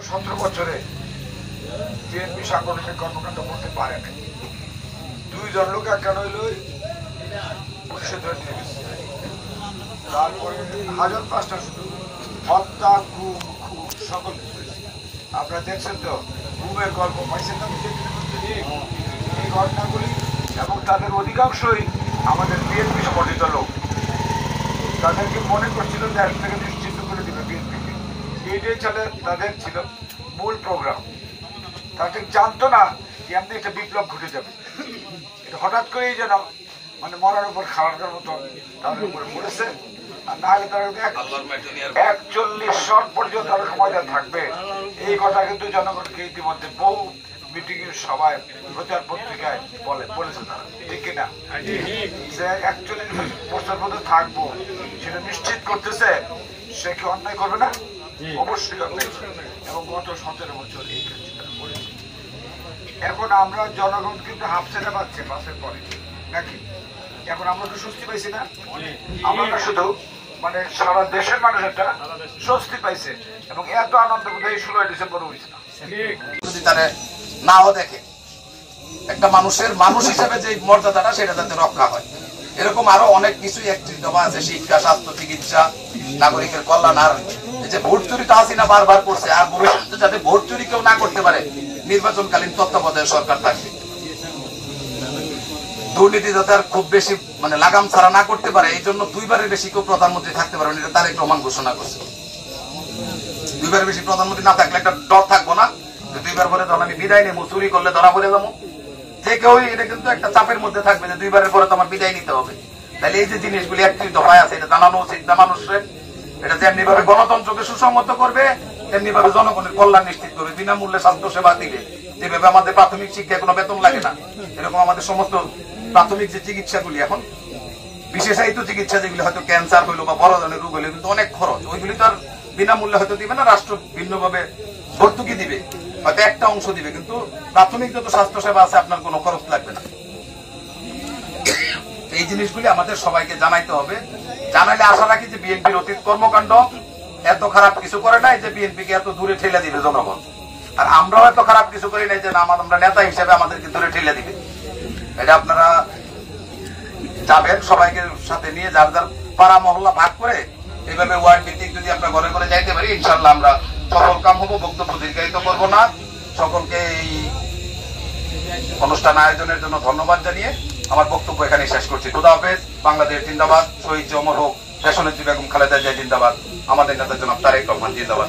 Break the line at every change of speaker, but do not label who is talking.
17 বছরে বিএনপি সাংগঠনিক কর্মকাণ্ড করতে পারে না। দুইজন লোক কেন হইল পুলিশে ধরে নিয়ে গেছে। তারপরে হাজার পাঁচটা শুধু হত্যা, গুম, খুন সকল কিছু। আপনারা দেখছেন তো গুমের গল্প পাইছেন না এই ঘটনাগুলি, এবং তাদের অধিকাংশই আমাদের বিএনপি সমর্থিত লোক। তাদেরকে মনে করছিল দেশ থেকে নিশ্চিত করে দিবে বিএনপিকে, এইটাই চলে তাদের ছিল মূল প্রোগ্রাম। তারা ঠিক জানতো না যে এমনি একটা বিপ্লব ঘটে যাবে। এটা হঠাৎ করেই যেন মানে মরার উপর খাওয়ার মতো তাদের উপরে পড়েছে। আর না হলে তারা 41 শট পর্যন্ত তারা ময়দান থাকবে। এই কথা কিন্তু জনগণকে ইতিমধ্যে বহু মিটিং এর সভায় প্রচার পত্রিকায় বলেছে তারা, ঠিক কিনা? যে 41 বছর পর্যন্ত থাকবো সেটা নিশ্চিত করতেছে। সে কি অন্যায় করবে না? অবশ্যই অন্যায় করবে। এবং গত 17 বছর এই কাজটা করেছে। এখন আমরা জনগণ কিন্তু হাফ ছেড়ে পাচ্ছে বাসের পরে নাকি? এখন আমরা তো স্বস্তি পাইছি না? আমরা শুধু মানে সারা দেশের মানুষ একটা স্বস্তি পাইছে, এবং এত আনন্দ বোধহয় 16 ডিসেম্বর হয়েছে না।
যদি তারা নাও দেখে, একটা মানুষের মানুষ হিসেবে যে মর্যাদাটা সেটা যাতে রক্ষা হয়, এরকম আরো অনেক কিছুই একত্রিত আছে। শিক্ষা, স্বাস্থ্য, চিকিৎসা, নাগরিকের কল্যাণ। আর এই যে ভোট চুরি তো হাসিনা বারবার করছে, আর ভবিষ্যতে যাতে ভোট চুরি কেউ না করতে পারে নির্বাচনকালীন তত্ত্বাবধায়ক সরকার থাকবে। দুর্নীতি যাতে আর খুব বেশি মানে লাগাম ছাড়া না করতে পারে, এই জন্য 2 বারের বেশি কেউ প্রধানমন্ত্রী থাকতে পারে। এটা তারেক রহমান ঘোষণা করছে। 2 বারের বেশি প্রধানমন্ত্রী না থাকলে একটা ডর থাকবো না যে 2 বার পরে যখন আমি বিদায় নেবো, চুরি করলে ধরা পড়ে যাবো। যে কেউ এটা কিন্তু একটা চাপের মধ্যে থাকবে যে 2 বারের পরে তো আমার বিদায় নিতে হবে। তাহলে এই যে জিনিসগুলি একত্রিত দফায় আছে, এটা জানানো উচিত না মানুষের। এটা যেমনি ভাবে গণতন্ত্রকে সুসংহত করবে, তেমনি ভাবে জনগণের কল্যাণ নিশ্চিত করবে। বিনামূল্যে স্বাস্থ্য সেবা দিবে, যেভাবে আমাদের প্রাথমিক শিক্ষায় কোনো বেতন লাগে না, এরকম আমাদের সমস্ত প্রাথমিক যে চিকিৎসাগুলি, এখন বিশেষায়িত চিকিৎসা যেগুলি হয়তো ক্যান্সার হইলো বা বড় ধরনের রোগ হইলো, কিন্তু অনেক খরচ, ওইগুলি তো আর বিনামূল্যে হয়তো দিবে না। রাষ্ট্র ভিন্নভাবে ভর্তুকি দিবে, হয়তো একটা অংশ দিবে, কিন্তু প্রাথমিক যত স্বাস্থ্য সেবা আছে আপনার কোনো খরচ লাগবে না। এই জিনিসগুলি আমাদের সবাইকে জানাইতে হবে। জানাইলে আশা রাখি যে বিএনপির অতীত কর্মকাণ্ড এত খারাপ কিছু করে নাই যে বিএনপিকে এত দূরে ঠেলে দিবে জনগণ। আর আমরাও এত খারাপ কিছু করি নাই যে না আমরা নেতা হিসেবে আমাদেরকে দূরে ঠেলে দিবে। এটা আপনারা যাবেন সবাইকে সাথে নিয়ে, যার যার পাড়া মহল্লা ভাগ করে এইভাবে ওয়ার্ড ভিত্তিক যদি আমরা ঘরে ঘরে যাইতে পারি, ইনশাল্লাহ আমরা সফল কাম হবো। বক্তব্য দীর্ঘায়িত করবো না। সকলকে এই অনুষ্ঠান আয়োজনের জন্য ধন্যবাদ জানিয়ে আমার বক্তব্য এখানে শেষ করছি। খুদা হাফেজ। বাংলাদেশ জিন্দাবাদ। শহীদ অমর হোক দেশনেত্রী বেগম খালেদা জিয়া জিন্দাবাদ। আমাদের নেতা জনাব তারেক রহমান জিন্দাবাদ।